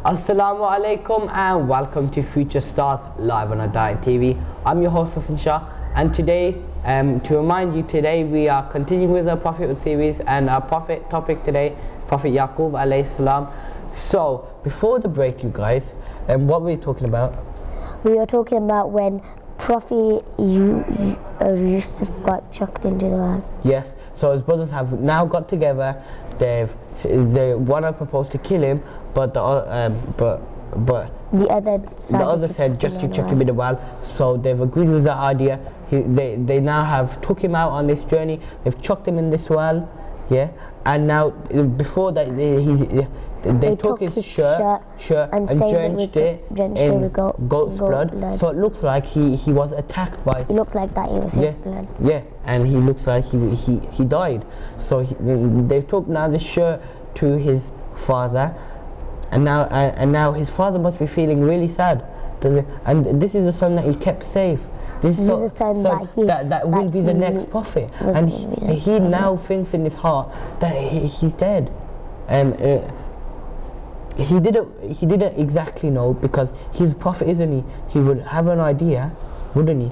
Assalamu alaikum and welcome to Future Stars live on Hidayat TV. I'm your host Hassan Shah, and today, to remind you, today we are continuing with our Prophet series, and our Prophet topic today is Prophet Yaqub alayhi salam. So before the break, you guys, what were we talking about? We were talking about when Prophet Yusuf got chucked into the well. Yes. So his brothers have now got together. They one have proposed to kill him, but the other said just to chuck him in the well. So they've agreed with that idea. They now have took him out on this journey. They've chucked him in this well, yeah. And now before that, they took his shirt and drenched it in goat's blood. So it looks like he was attacked by. It looks like that he was his blood. Yeah, and he looks like he died. So they've took now the shirt to his father, and now his father must be feeling really sad. And this is the son that he kept safe. This is the son that will be the next prophet, and he now thinks in his heart that he's dead. He didn't exactly know, because he's a prophet, isn't he? He would have an idea, wouldn't he?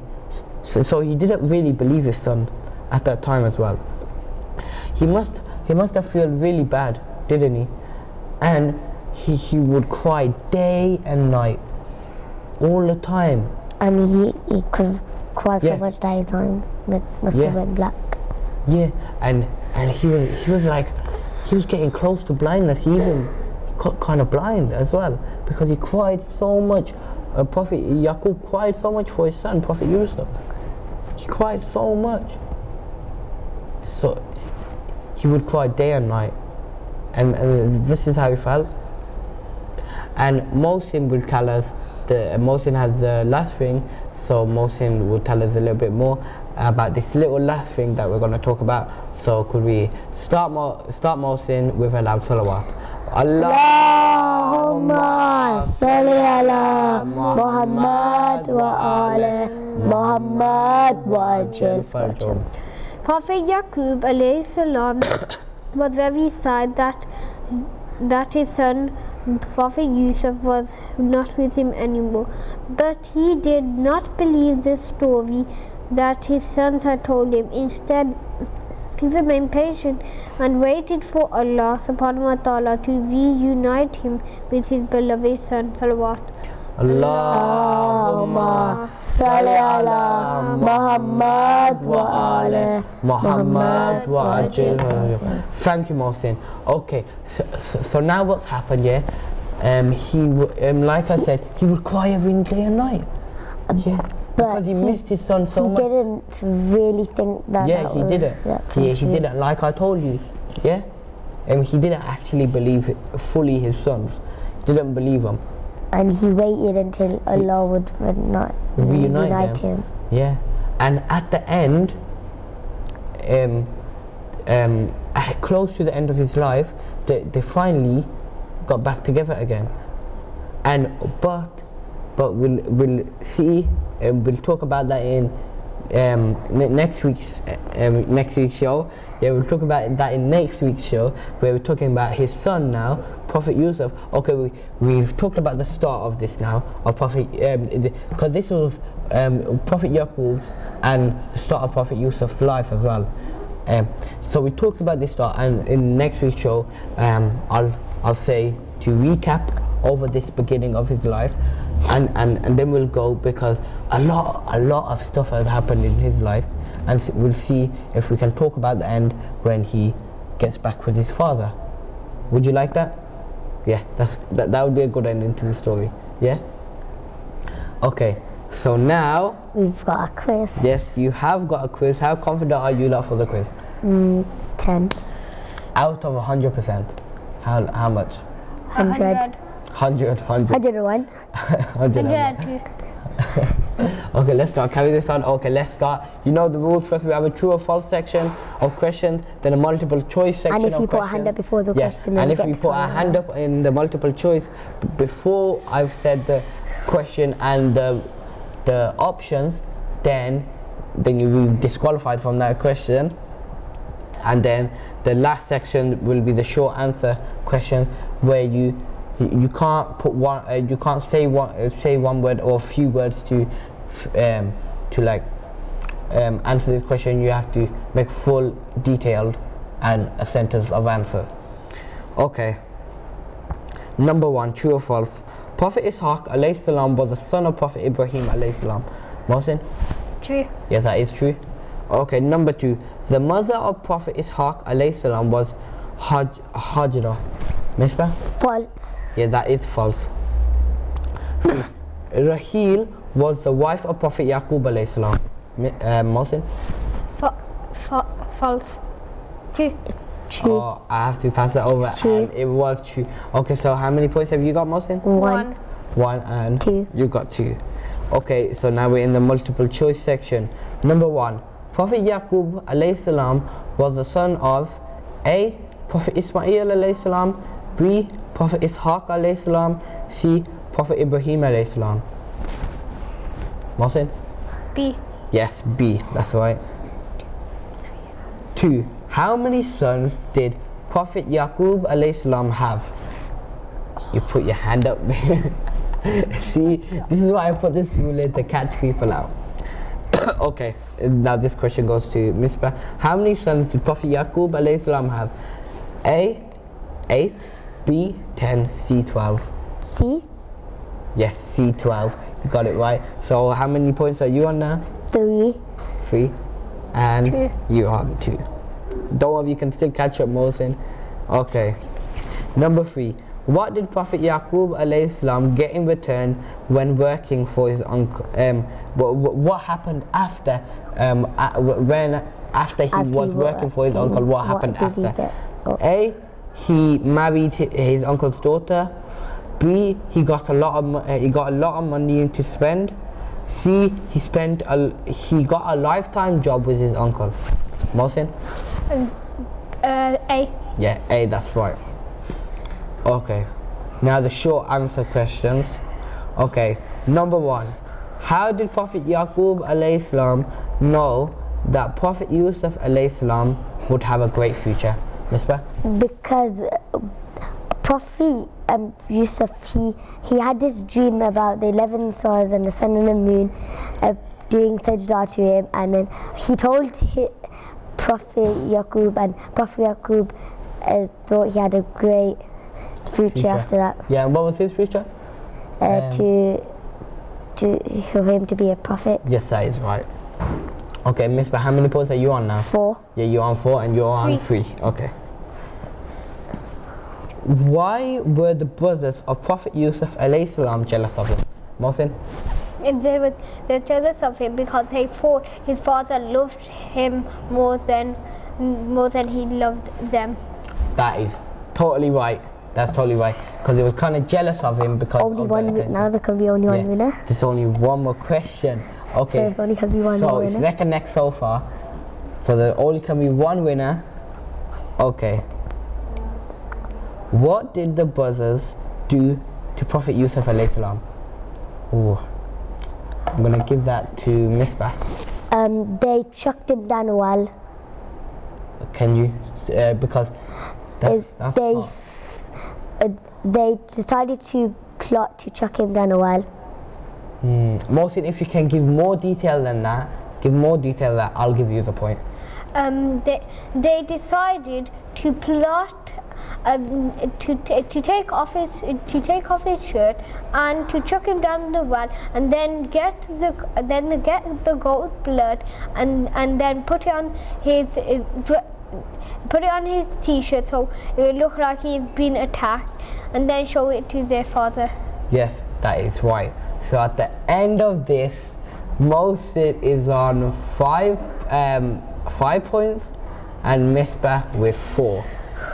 So he didn't really believe his son at that time as well. He must have felt really bad, didn't he? And he would cry day and night, all the time. And he could have cried so much that his tongue must have went black. Yeah, and he was getting close to blindness. He even got kind of blind as well, because he cried so much. Prophet Yaqub cried so much for his son, Prophet Yusuf. He cried so much. So he would cry day and night, and this is how he felt. And Mohsin will tell us. Mohsin has the last thing, so Mohsin will tell us a little bit more about this little last thing that we're going to talk about. So could we start Mohsin with a loud salawat? Allahumma salli ala Muhammad wa ala Muhammad wa ajil farjahum. Prophet Yaqub alayhi salam was very sad that his son Prophet Yusuf was not with him anymore, but he did not believe the story that his sons had told him. Instead, he remained patient and waited for Allah subhanahu wa ta'ala to reunite him with his beloved son. Salawat. Allahumma salli ala Muhammad wa ala Muhammad wa ajil. Thank you, Mohsin. Okay, so now what's happened? Yeah, like I said, he would cry every day and night. Yeah, because he missed his son so much. He didn't really think that. Yeah, he didn't. He didn't. Like I told you. Yeah, he didn't actually believe fully his sons. He didn't believe them. And he waited until Allah would reunite him. Yeah, and at the end, close to the end of his life, they finally got back together again. But we'll see. We'll talk about that in next week's show. Yeah, we'll talk about that in next week's show, where we're talking about his son now, Prophet Yusuf. Okay, we've talked about the start of this now, of Prophet, because this was Prophet Yaqub's and the start of Prophet Yusuf's life as well. So we talked about this start, and in next week's show, I'll say to recap over this beginning of his life, and then we'll go, because a lot of stuff has happened in his life, and we'll see if we can talk about the end when he gets back with his father. Would you like that? Yeah, that would be a good ending to the story. Yeah. Okay, so now we've got a quiz. Yes, you have got a quiz. How confident are you lot for the quiz? 10. Out of 100%. How much? 100. 101. 102. Okay, let's start. Carry this on. Okay, let's start. You know the rules. First, we have a true or false section of questions, then a multiple choice section of questions. And if you put a hand up before the question, and if we put a hand up in the multiple choice before I've said the question and the options, then you'll be disqualified from that question. And then the last section will be the short answer questions, where you You can't put one. You can't say one word or a few words to like answer this question. You have to make full, detailed, and a sentence of answer. Okay. Number 1, true or false? Prophet Ishaq alayhi salam was the son of Prophet Ibrahim alayhi salam. Mohsin? True. Yes, that is true. Okay, number 2. The mother of Prophet Ishaq alayhi salam was Hajra. Misbah? False. Yeah, that is false. 3. Rahil was the wife of Prophet Yaqub alayhi salam. Mohsin? False. True. True. Oh, I have to pass that over. It's true. And it was true. Okay, so how many points have you got, Mohsin? 1. 1 and 2. You got 2. Okay, so now we're in the multiple choice section. Number 1. Prophet Yaqub alayhi salam was the son of A. Prophet Ismail alayhi salam, B. Prophet Ishaq alayhi salam, C. Prophet Ibrahim alayhi salam. Mohsin? B. Yes, B. That's right. 2. How many sons did Prophet Yaqub alayhi salam have? You put your hand up. See, this is why I put this rule in to catch people out. Okay, now this question goes to Misbah. How many sons did Prophet Yaqub alayhi salam have? A. 8, B. 10, C. 12. C. Yes, C. 12. You got it right. So how many points are you on now? 3. 3. And 2. you are on 2. Don't worry, you can still catch up, Mohsin. Okay. Number 3. What did Prophet Yaqub alayhi salam get in return when working for his uncle? What happened after after he was working for his uncle? What happened did he after? get? Oh. A. He married his uncle's daughter. B. He got a lot of money to spend. C. He got a lifetime job with his uncle. Mohsin? A. Yeah, A, that's right. Okay, now the short answer questions. Okay, number 1. How did Prophet Yaqub alayhi salam know that Prophet Yusuf alayhi salam would have a great future? Misbah? Because Prophet Yusuf, he had this dream about the 11 stars and the sun and the moon doing sajda to him, and then he told Prophet Yaqub, and Prophet Yaqub thought he had a great future after that. Yeah, and what was his future? For him to be a prophet. Yes, that is right. Okay, Misbah, how many points are you on now? 4. Yeah, you're on 4 and you're on 3. Okay. Why were the brothers of Prophet Yusuf alayhi salam jealous of him? Mohsin? They're jealous of him because they thought his father loved him more than he loved them. That is totally right. That's totally right. Because they was kind of jealous of him because Only of one the winner. Now there can be only one winner. There's only one more question. Okay. There only can be one So more it's winner. neck and neck so far. So there only can be one winner. Okay. What did the brothers do to Prophet Yusuf alayhi salam? Ooh. I'm gonna give that to Misbah. They chucked him down a well. Can you? Because that's they decided to plot to chuck him down a well. Mohsin, if you can give more detail than that, I'll give you the point. They decided to plot to take off his shirt and to chuck him down the well, and then get the goat's blood and then put it on his t-shirt so it would look like he's been attacked, and then show it to their father. Yes, that is right. So at the end of this, Mohsin is on 5 points and Misbah with 4.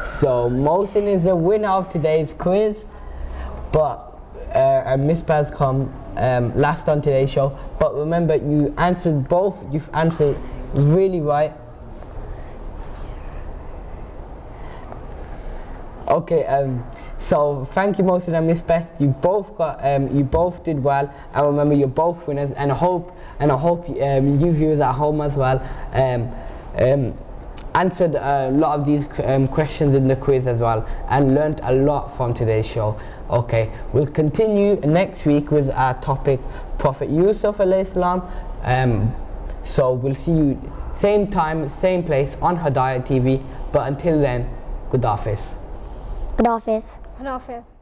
So Mohsin is the winner of today's quiz, but Misbah has come last on today's show. But remember, you've answered really right. Okay, so thank you, Mohsin and Misbah. You both did well, and remember, you're both winners. And I hope you viewers at home as well. answered a lot of these questions in the quiz as well, and learnt a lot from today's show. Okay, we'll continue next week with our topic, Prophet Yusuf alayhi salam. So we'll see you same time, same place on Hidayat TV. But until then, Good Hafiz. Good Hafiz. Allah Hafiz.